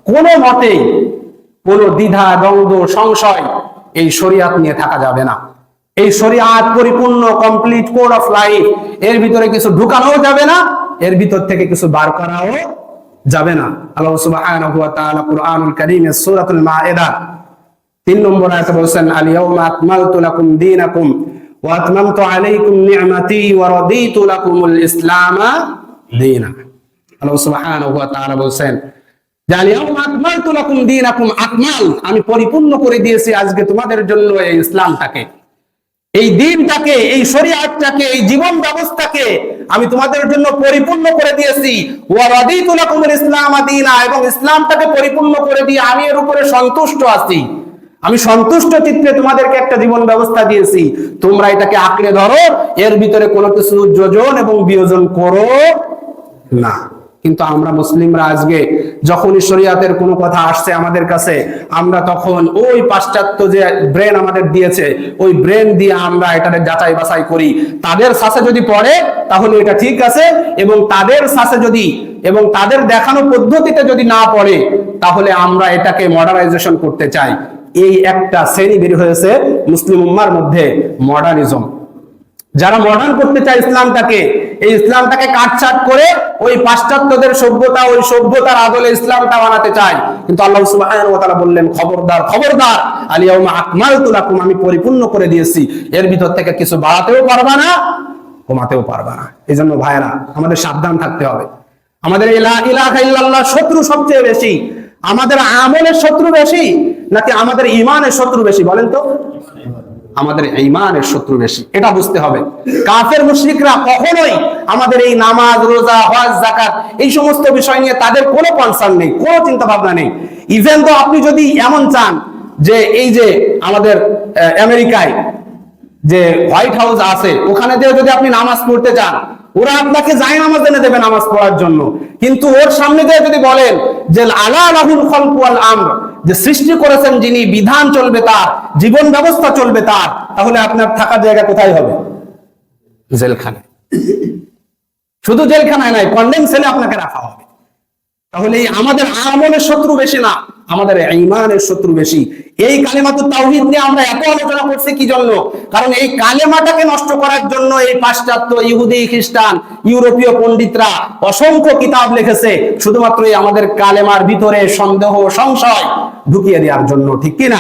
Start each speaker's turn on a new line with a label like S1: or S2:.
S1: কোনো মতেই কোনো দ্বিধা দ্বন্দ্ব সংশয় এই শরিয়াত নিয়ে থাকা যাবে না। এই শরিয়াত পরিপূর্ণ কমপ্লিট কোড অফ লাইফ, এর ভিতরে কিছু ঢুকানো যাবে না, এর ভিতর থেকে কিছু বার করাও যাবে না। আল্লাহ সুবহানাহু ওয়া তাআলা কুরআনুল কারীমে সূরাতুল মায়েদা 3 নম্বর আয়াতে বলেন, আল ইয়াউমা আকমালতু লাকুম দীনাকুম ওয়া আতমামতু আলাইকুম নি'মাতি ওয়া রাদিতু লাকুমুল ইসলামা দীনা। আল্লাহ সুবহানাহু ওয়া তাআলা বলেন, আল ইয়াউমা আকমালতু লাকুম দীনাকুম, আকমাল, আমি পরিপূর্ণ করে দিয়েছি আজকে তোমাদের জন্য এই ইসলামটাকে, এই দ্বীনটাকে, এই শরিয়াতটাকে, এই জীবন ব্যবস্থাকে আমি তোমাদের জন্য পরিপূর্ণ করে দিয়েছি। ওয়া রাদিতু লাকুমুল ইসলামা দীনা, এবং ইসলামটাকে পরিপূর্ণ করে দিয়ে আমি এর উপরে সন্তুষ্ট আছি। আমি সন্তুষ্ট চিত্তে তোমাদেরকে একটা জীবন ব্যবস্থা দিয়েছি, তোমরা এটাকে আঁকড়ে ধরো, এর ভিতরে কোনো কিছু যোজন এবং বিয়োজন করো না। কিন্তু আমরা মুসলিমরা আজকে যখনই শরিয়াতের কোনো কথা আসছে আমাদের কাছে, আমরা তখন ওই পাশ্চাত্য যে ব্রেন আমাদের দিয়েছে, ওই ব্রেন দিয়ে আমরা এটাকে যাচাই বাছাই করি। তাদের সাথে যদি পড়ে তাহলে এটা ঠিক আছে, এবং তাদের সাথে যদি, এবং তাদের দেখানো পদ্ধতিতে যদি না পড়ে তাহলে আমরা এটাকে মডার্নাইজেশন করতে চাই। এই একটা শ্রেণী বের হয়েছে মুসলিম উম্মার মধ্যে, মডার্নিজম। যারা মডার্ন করতে চায় ইসলামটাকে, এই ইসলামটাকে কাটছাট করে ওই পাশ্চাত্যদের সভ্যতা, ওই সভ্যতার আদলে ইসলামটা বানাতে চায়। কিন্তু আল্লাহ সুবহানাহু ওয়া তাআলা বললেন, খবরদার, খবরদার, আল ইয়াউমা আকমালতু লাকুম, আমি পরিপূর্ণ করে দিয়েছি, এর ভিতর থেকে কিছু বাড়াতেও পারবা না, কমাতেও পারবা না। এজন্য ভাইরা, আমাদের সাবধান থাকতে হবে। আমাদের লা ইলাহা ইল্লাল্লাহ শত্রু সবচেয়ে বেশি, আমাদের আমলের শত্রু বেশি নাকি আমাদের ঈমানের শত্রু বেশি? বলেন তো। আমাদের ঈমানের শত্রু বেশি, এটা বুঝতে হবে। কাফের মুশরিকরা কখনোই আমাদের এই নামাজ, রোজা, হজ, যাকাত এই সমস্ত বিষয় নিয়ে তাদের কোনো কনসার্ন নেই, কোনো চিন্তা ভাবনা নেই। ইভেন তো আপনি যদি এমন চান যে এই যে আমাদের আমেরিকায় যে হোয়াইট হাউস আছে, ওখানে যদি আপনি নামাজ পড়তে চান, ওরা আপনাকে জায়নামাজ এনে দেবে নামাজ পড়ার জন্য। কিন্তু ওর সামনে দিয়ে যদি বলেন যে আলা লাহুল খালকু ওয়াল আমর, যে সৃষ্টি করেছেন যিনি, বিধান চলবে তার, জীবন ব্যবস্থা চলবে তার, তাহলে আপনার থাকার জায়গা কোথায় হবে? জেলখানায়। শুধু জেলখানায় নয়, কন্ডেম সেলে আপনাকে রাখা হবে। তাহলে আমাদের আমলের শত্রু বেশি না, আমাদের ঈমানের শত্রু বেশি। এই কালেমাতুত তাওহীদ নিয়ে আমরা এত আলোচনা করছি কি জন্য? কারণ এই কালেমাটাকে নষ্ট করার জন্য এই পাশ্চাত্য, ইহুদি, খ্রিস্টান, ইউরোপীয় পণ্ডিতরা অসংখ্য কিতাব লিখেছে, শুধুমাত্র আমাদের কালেমার ভিতরে সন্দেহ, সংশয় ঢুকিয়ে দেওয়ার জন্য, ঠিক কিনা?